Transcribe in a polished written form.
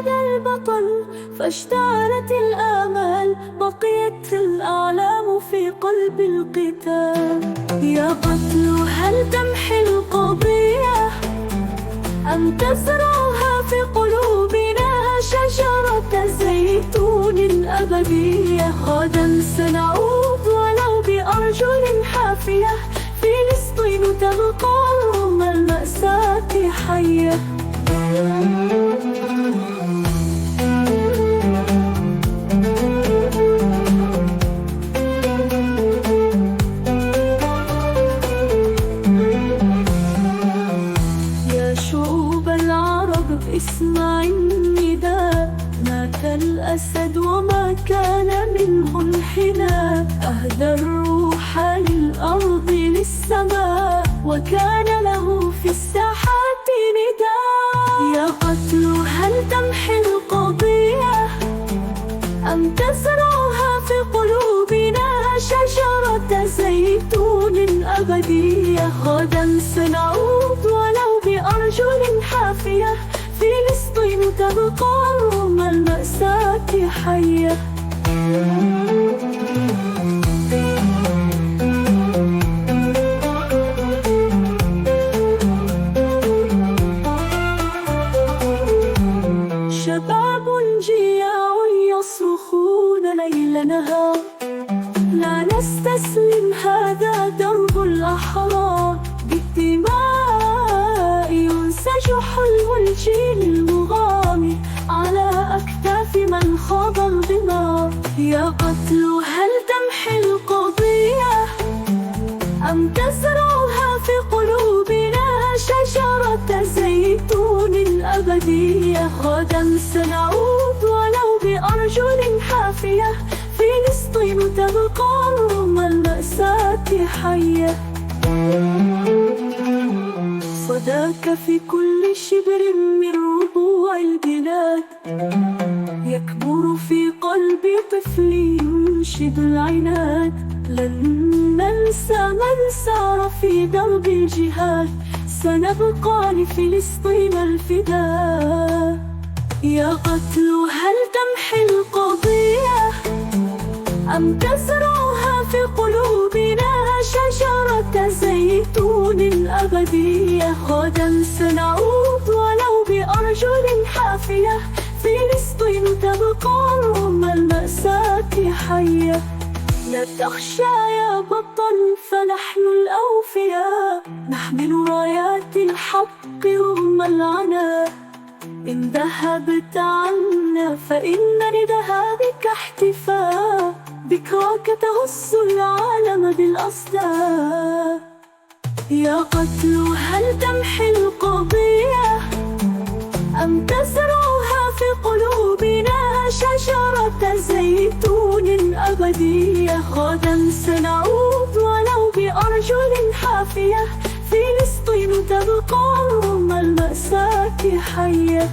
البطل فاشتعلت الآمال، بقيت الأعلام في قلب القتال. يا قتل هل تمحي القضية أم تزرعها في قلوبنا شجرة زيتون أبدية؟ غدا سنعود ولو بأرجل حافية، فلسطين تبقى رغم المأساة حية. يا شعوب العرب اسمع النداء، مات الأسد وما كان منه انحناء، أهدى الروح للأرض للسماء، وكان له في الساحات نداء. يا قتل هل تمحي القضية أم تزرعها في قلوبنا شجرة زيتون أبدية؟ غدا سنعود ولو بأرجل حافية، فلسطين تبقى رغم المأساة حية. شباب جياع يصرخون ليل نهار، لا نستسلم هذا درب الأحرار، بالدماء ينسج حلم الجيل المغامر على أكتاف من خاض الغمار. يا قتل هل تمحي القضية أم تزرعها في قلوبنا شجرة زيتون أبدية؟ غدا سنعود ولو بأرجل حافية، فلسطين تبقى رغم المأساة حية. صداك في كل شبر من ربوع البلاد، يكبر في قلب طفل ينشد العناد، لن ننسى من سار في درب الجهاد، سنبقى لفلسطين الفداء. يا قتل هل تمحي القضية أم تزرعها في قلوبنا شجرة زيتون أبدية؟ غدا سنعود ولو بأرجل حافية، فلسطين تبقى رغم المأساة حية. لا تخشى يا بطل فنحن الأوفياء، نحمل رايات الحق رغم العناء، إن ذهبت عنا فإن لذهابك احتفاء، بكراك تغص العالم بالأصداء. يا قتل هل تمحي القضية أم تزرعها في قلوبنا شجرة زيتون أبدية؟ غدا سنعود ولو بأرجل حافية، فلسطين تبقى رغم المأساة حية.